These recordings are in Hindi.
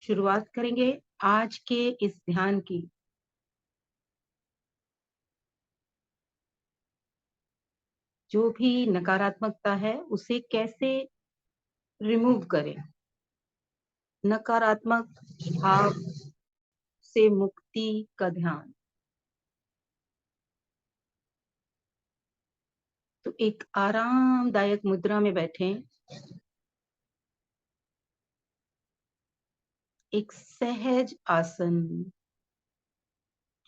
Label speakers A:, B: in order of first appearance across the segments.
A: शुरुआत करेंगे आज के इस ध्यान की। जो भी नकारात्मकता है उसे कैसे रिमूव करें। नकारात्मक भाव से मुक्ति का ध्यान। तो एक आरामदायक मुद्रा में बैठें। एक सहज आसन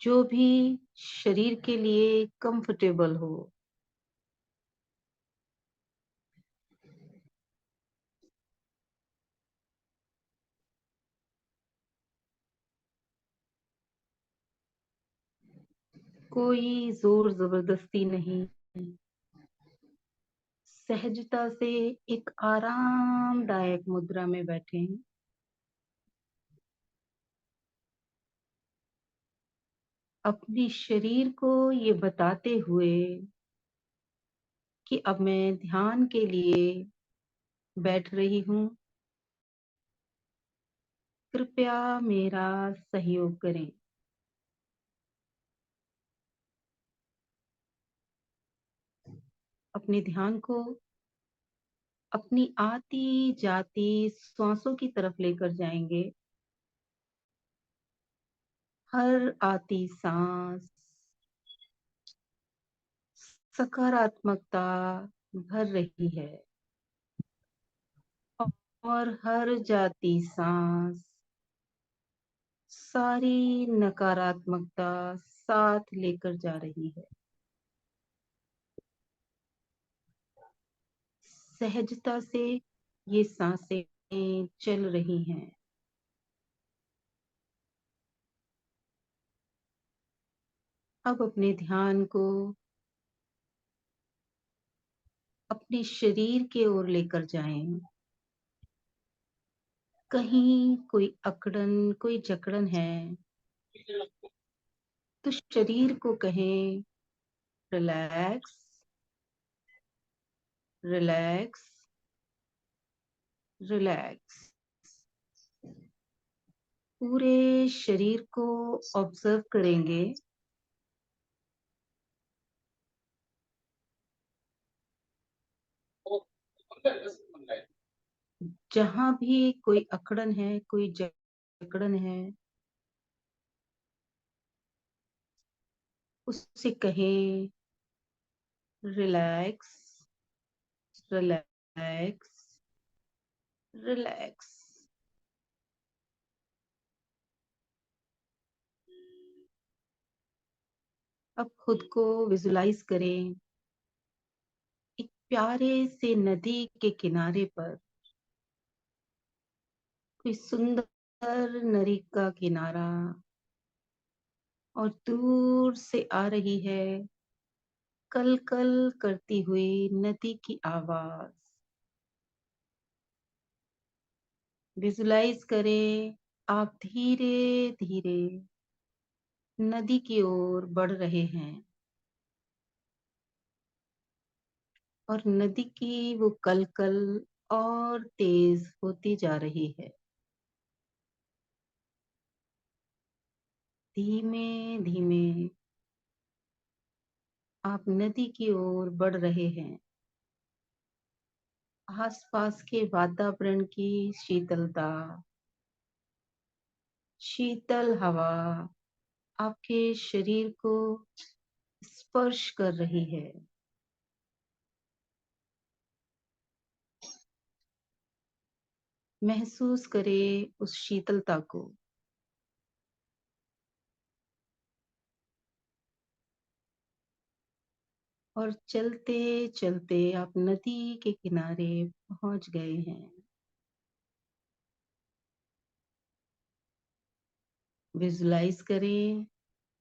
A: जो भी शरीर के लिए कंफर्टेबल हो। कोई जोर जबरदस्ती नहीं। सहजता से एक आरामदायक मुद्रा में बैठें। अपने शरीर को ये बताते हुए कि अब मैं ध्यान के लिए बैठ रही हूँ। कृपया मेरा सहयोग करें। अपने ध्यान को अपनी आती जाती सांसों की तरफ लेकर जाएंगे। हर आती सांस सकारात्मकता भर रही है और हर जाती सांस सारी नकारात्मकता साथ लेकर जा रही है। सहजता से ये सांसें चल रही हैं। अब अपने ध्यान को अपने शरीर के ओर लेकर जाएं। कहीं कोई अकड़न कोई जकड़न है तो शरीर को कहें रिलैक्स, रिलैक्स, रिलैक्स। पूरे शरीर को ऑब्जर्व करेंगे। जहां भी कोई अकड़न है कोई जकड़न है उससे कहें रिलैक्स, रिलैक्स, रिलैक्स। अब खुद को विजुलाइज करें एक प्यारे से नदी के किनारे पर। कोई सुंदर नदी का किनारा और दूर से आ रही है कल कल करती हुई नदी की आवाज। विजुलाइज करें आप धीरे धीरे नदी की ओर बढ़ रहे हैं और नदी की वो कल कल और तेज होती जा रही है। धीमे धीमे आप नदी की ओर बढ़ रहे हैं। आसपास के वातावरण की शीतलता, शीतल हवा आपके शरीर को स्पर्श कर रही है। महसूस करें उस शीतलता को। और चलते चलते आप नदी के किनारे पहुंच गए हैं। विजुलाइज करें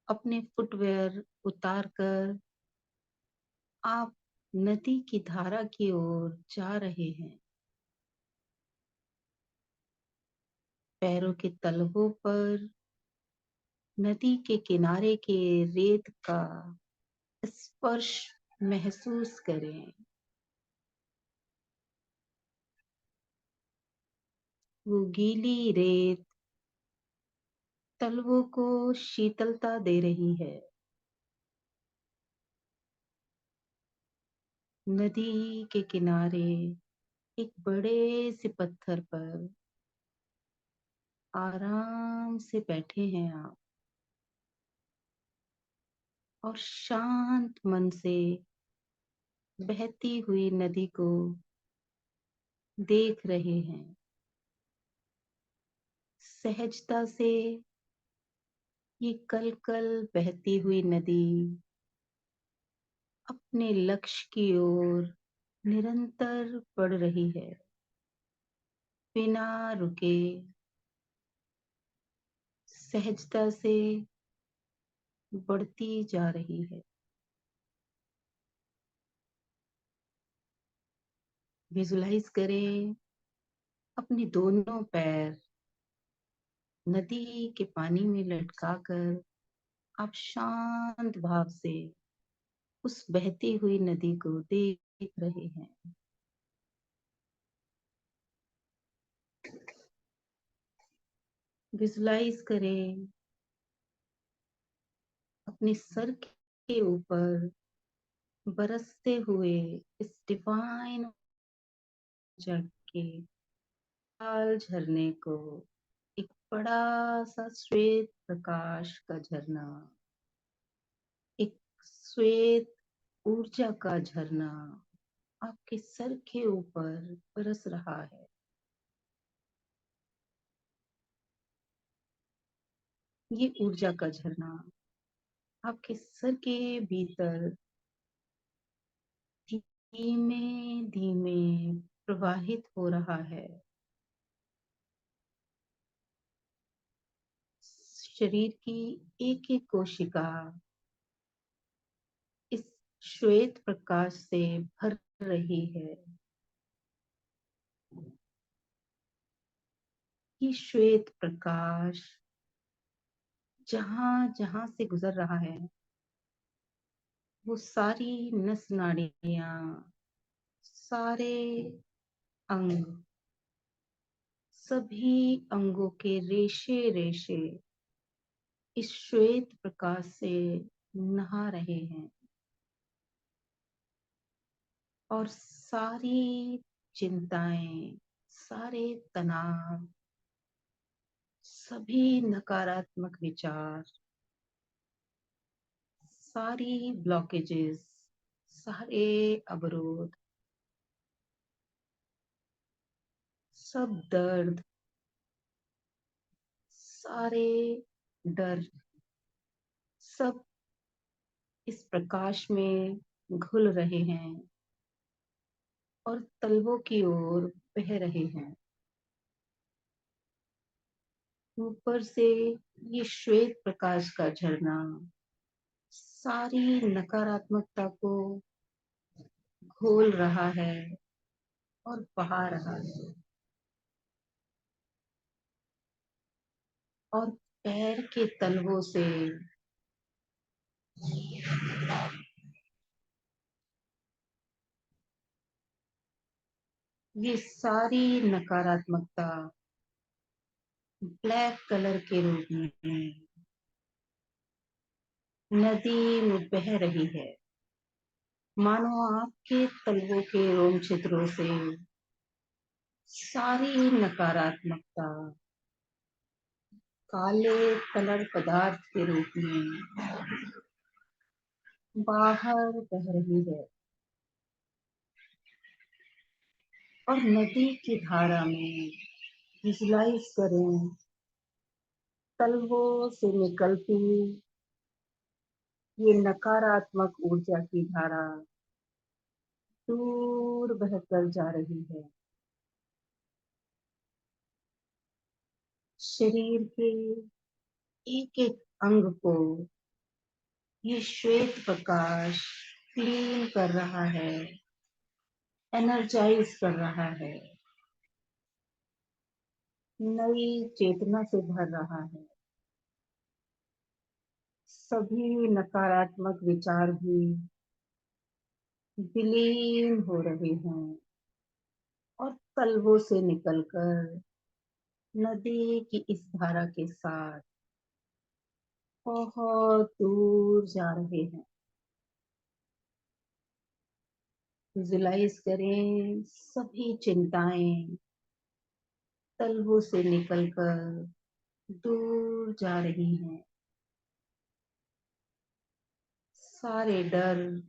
A: अपने फुटवेयर उतार कर आप नदी की धारा की ओर जा रहे हैं। पैरों के तलवों पर नदी के किनारे के रेत का स्पर्श महसूस करें। वो गीली रेत तलवों को शीतलता दे रही है। नदी के किनारे एक बड़े से पत्थर पर आराम से बैठे हैं आप और शांत मन से बहती हुई नदी को देख रहे हैं। सहजता से ये कल कल बहती हुई नदी अपने लक्ष्य की ओर निरंतर बढ़ रही है, बिना रुके, सहजता से बढ़ती जा रही है। विजुलाइज करें अपने दोनों पैर नदी के पानी में लटकाकर आप शांत भाव से उस बहती हुई नदी को देख रहे हैं। विजुलाइज करें अपने सर के ऊपर बरसते हुए इस डिवाइन जग के लाल झरने को, एक बड़ा सा श्वेत प्रकाश का झरना, एक श्वेत ऊर्जा का झरना आपके सर के ऊपर बरस रहा है। ये ऊर्जा का झरना आपके सर के भीतर धीमे धीमे प्रवाहित हो रहा है। शरीर की एक एक कोशिका इस श्वेत प्रकाश से भर रही है। ये श्वेत प्रकाश जहां जहां से गुजर रहा है वो सारी नस नाड़ियां, सारे अंग, सभी अंगों के रेशे रेशे इस श्वेत प्रकाश से नहा रहे हैं और सारी चिंताएं, सारे तनाव, सभी नकारात्मक विचार, सारी ब्लॉकेजेस, सारे अवरोध, सब दर्द, सारे डर, सब इस प्रकाश में घुल रहे हैं और तलवों की ओर बह रहे हैं। ऊपर से ये श्वेत प्रकाश का झरना सारी नकारात्मकता को घोल रहा है और बहा रहा है। और पैर के तलवों से ये सारी नकारात्मकता ब्लैक कलर के रूप में नदी में बह रही है। मानो आपके तलवों के रोम छिद्रों से सारी नकारात्मकता काले कलर पदार्थ के रूप में बाहर बह रही है और नदी की धारा में विजुलाइज करें तलवों से निकलती ये नकारात्मक ऊर्जा की धारा दूर बहकर जा रही है। शरीर के एक एक अंग को ये श्वेत प्रकाश क्लीन कर रहा है, एनर्जाइज कर रहा है, नई चेतना से भर रहा है। सभी नकारात्मक विचार भी विलीन हो रहे हैं और तलवों से निकलकर नदी की इस धारा के साथ बहुत दूर जा रहे हैं। विजुलाइज करें सभी चिंताएं तलवों से निकलकर दूर जा रही हैं। सारे डर,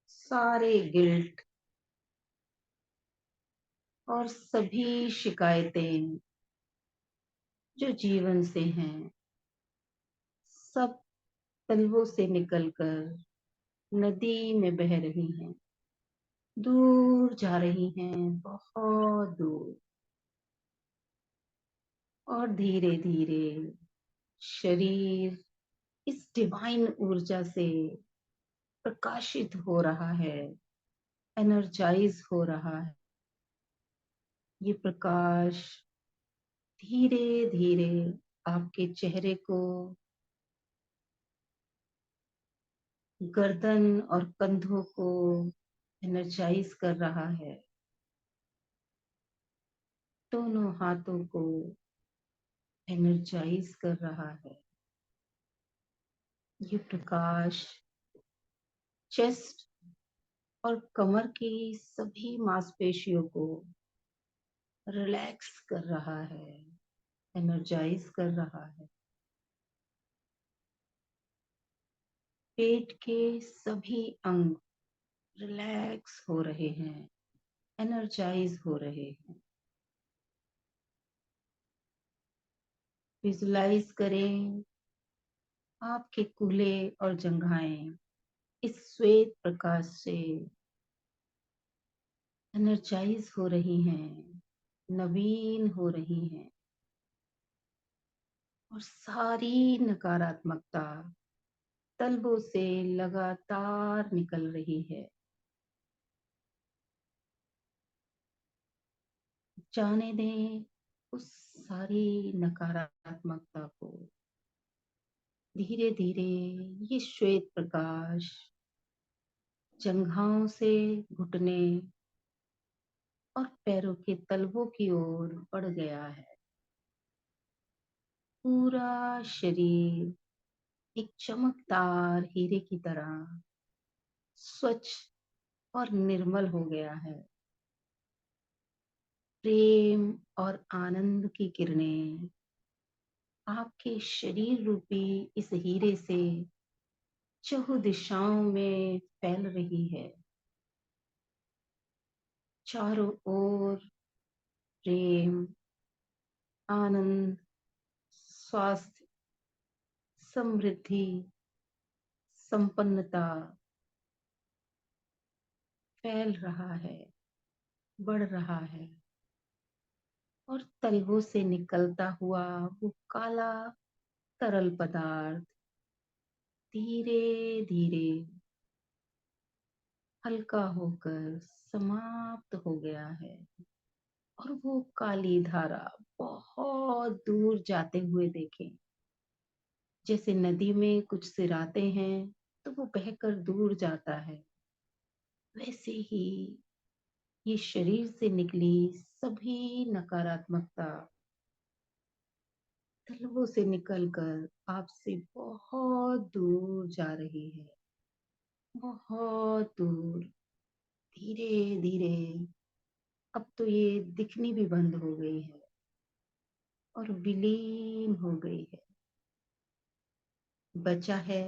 A: सारे गिल्ट और सभी शिकायतें जो जीवन से हैं, सब तलवों से निकलकर नदी में बह रही हैं। दूर जा रही हैं, बहुत दूर। और धीरे धीरे शरीर इस डिवाइन ऊर्जा से प्रकाशित हो रहा है, एनर्जाइज हो रहा है। ये प्रकाश धीरे धीरे आपके चेहरे को, गर्दन और कंधों को एनर्जाइज कर रहा है। दोनों हाथों को एनर्जाइज कर रहा है। ये प्रकाश चेस्ट और कमर की सभी मांसपेशियों को रिलैक्स कर रहा है, एनर्जाइज कर रहा है। पेट के सभी अंग रिलैक्स हो रहे हैं, एनर्जाइज हो रहे हैं। विजुलाइज करें आपके कूल्हे और जंघाएं इस श्वेत प्रकाश से एनर्जाइज हो रही हैं, नवीन हो रही हैं। और सारी नकारात्मकता तलवों से लगातार निकल रही है। जाने दें उस सारी नकारात्मकता को। धीरे धीरे ये श्वेत प्रकाश जंघाओं से घुटने और पैरों के तलवों की ओर बढ़ गया है। पूरा शरीर एक चमकदार हीरे की तरह स्वच्छ और निर्मल हो गया है। प्रेम और आनंद की किरणें आपके शरीर रूपी इस हीरे से चहु दिशाओं में फैल रही है। चारों ओर प्रेम, आनंद, स्वास्थ्य, समृद्धि, संपन्नता फैल रहा है, बढ़ रहा है। और तलवों से निकलता हुआ वो काला तरल पदार्थ धीरे धीरे हल्का होकर समाप्त हो गया है। और वो काली धारा बहुत दूर जाते हुए देखें। जैसे नदी में कुछ सिराते हैं तो वो बहकर दूर जाता है, वैसे ही ये शरीर से निकली सभी नकारात्मकता तलवों से निकलकर आपसे बहुत दूर जा रही है, बहुत दूर। धीरे धीरे अब तो ये दिखनी भी बंद हो गई है और विलीन हो गई है। बचा है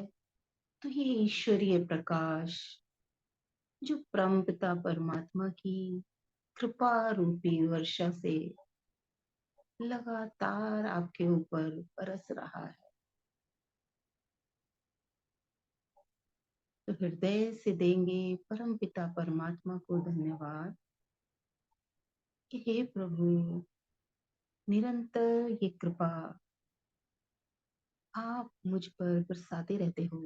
A: तो ये ईश्वरीय प्रकाश जो परमपिता परमात्मा की कृपा रूपी वर्षा से लगातार आपके ऊपर बरस रहा है। तो हृदय से देंगे परमपिता परमात्मा को धन्यवाद कि हे प्रभु, निरंतर ये कृपा आप मुझ पर बरसाते रहते हो।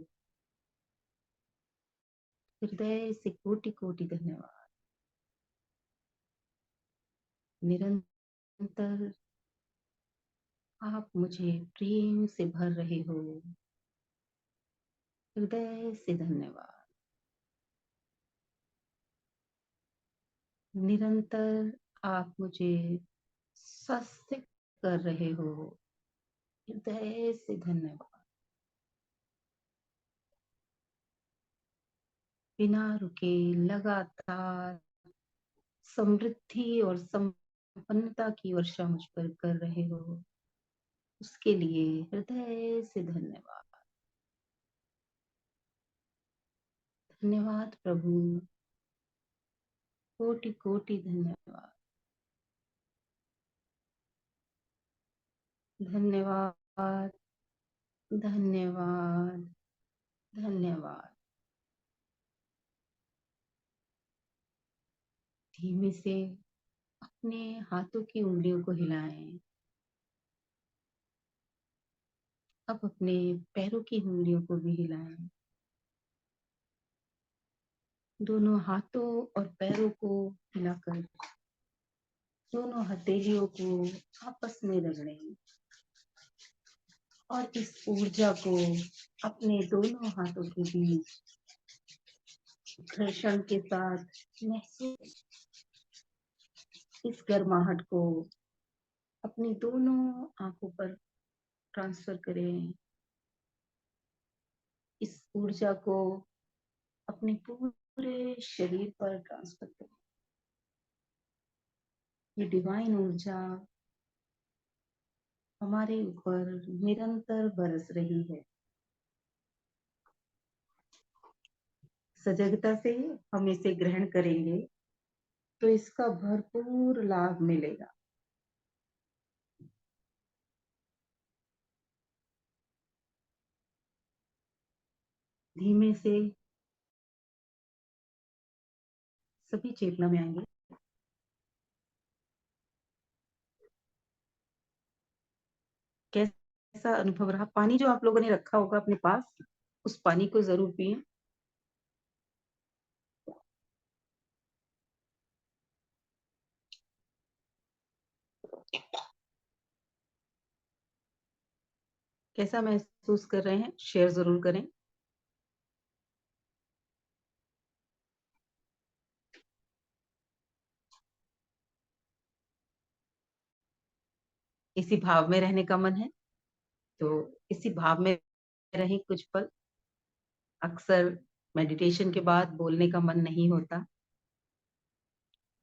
A: हृदय से कोटि कोटि धन्यवाद। निरंतर आप मुझे प्रेम से भर रहे हो। हृदय से धन्यवाद। निरंतर आप मुझे स्वस्थ कर रहे हो। हृदय से धन्यवाद। बिना रुके लगातार समृद्धि और संपन्नता की वर्षा मुझ पर कर रहे हो, उसके लिए हृदय से धन्यवाद। धन्यवाद प्रभु, कोटि कोटि धन्यवाद। धन्यवाद, धन्यवाद, धन्यवाद। धीमे से अपने हाथों की उंगलियों को हिलाएं। अब अपने पैरों की उंगलियों को भी हिलाएं। दोनों हाथों और पैरों को हिलाकर दोनों हथेलियों को आपस में रगड़ें और इस ऊर्जा को अपने दोनों हाथों के बीच घर्षण के साथ महसूस। इस गर्माहट को अपनी दोनों आंखों पर ट्रांसफर करें। इस ऊर्जा को अपने पूरे शरीर पर ट्रांसफर करें। ये डिवाइन ऊर्जा हमारे ऊपर निरंतर बरस रही है। सजगता से हम इसे ग्रहण करेंगे तो इसका भरपूर लाभ मिलेगा। धीमे से सभी चेतना में आएंगे। कैसा अनुभव रहा? पानी जो आप लोगों ने रखा होगा अपने पास, उस पानी को जरूर पिए। कैसा महसूस कर रहे हैं, शेयर जरूर करें। इसी भाव में रहने का मन है तो इसी भाव में रहें कुछ पल। अक्सर मेडिटेशन के बाद बोलने का मन नहीं होता,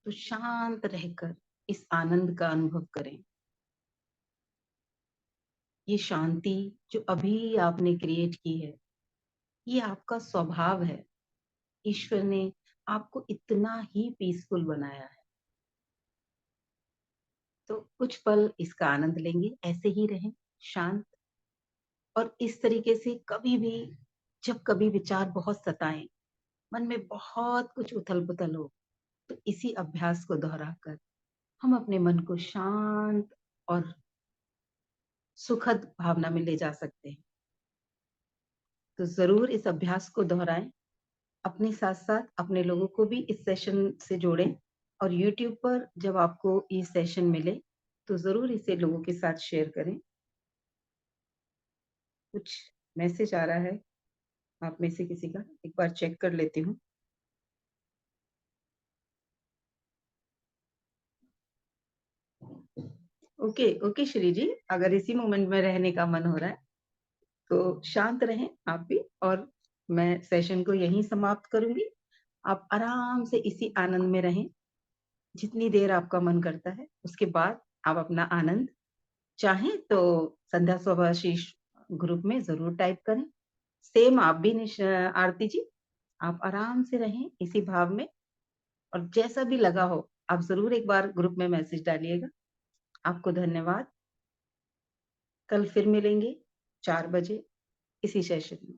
A: तो शांत रहकर इस आनंद का अनुभव करें। ये शांति जो अभी आपने क्रिएट की है, ये आपका स्वभाव है। ईश्वर ने आपको इतना ही पीसफुल बनाया है। तो कुछ पल इसका आनंद लेंगे, ऐसे ही रहें शांत। और इस तरीके से कभी भी जब कभी विचार बहुत सताएं, मन में बहुत कुछ उथल पुथल हो, तो इसी अभ्यास को दोहराकर हम अपने मन को शांत और सुखद भावना में ले जा सकते हैं। तो जरूर इस अभ्यास को दोहराएं। अपने साथ साथ अपने लोगों को भी इस सेशन से जोड़ें और YouTube पर जब आपको ये सेशन मिले तो जरूर इसे लोगों के साथ शेयर करें। कुछ मैसेज आ रहा है आप में से किसी का, एक बार चेक कर लेती हूँ। ओके ओके श्री जी, अगर इसी मोमेंट में रहने का मन हो रहा है तो शांत रहें आप भी, और मैं सेशन को यहीं समाप्त करूंगी। आप आराम से इसी आनंद में रहें जितनी देर आपका मन करता है। उसके बाद आप अपना आनंद चाहें तो संध्या स्वभाशीष ग्रुप में जरूर टाइप करें। सेम आप भी आरती जी, आप आराम से रहें इसी भाव में, और जैसा भी लगा हो आप जरूर एक बार ग्रुप में मैसेज डालिएगा। आपको धन्यवाद। कल फिर मिलेंगे 4 बजे इसी सेशन में।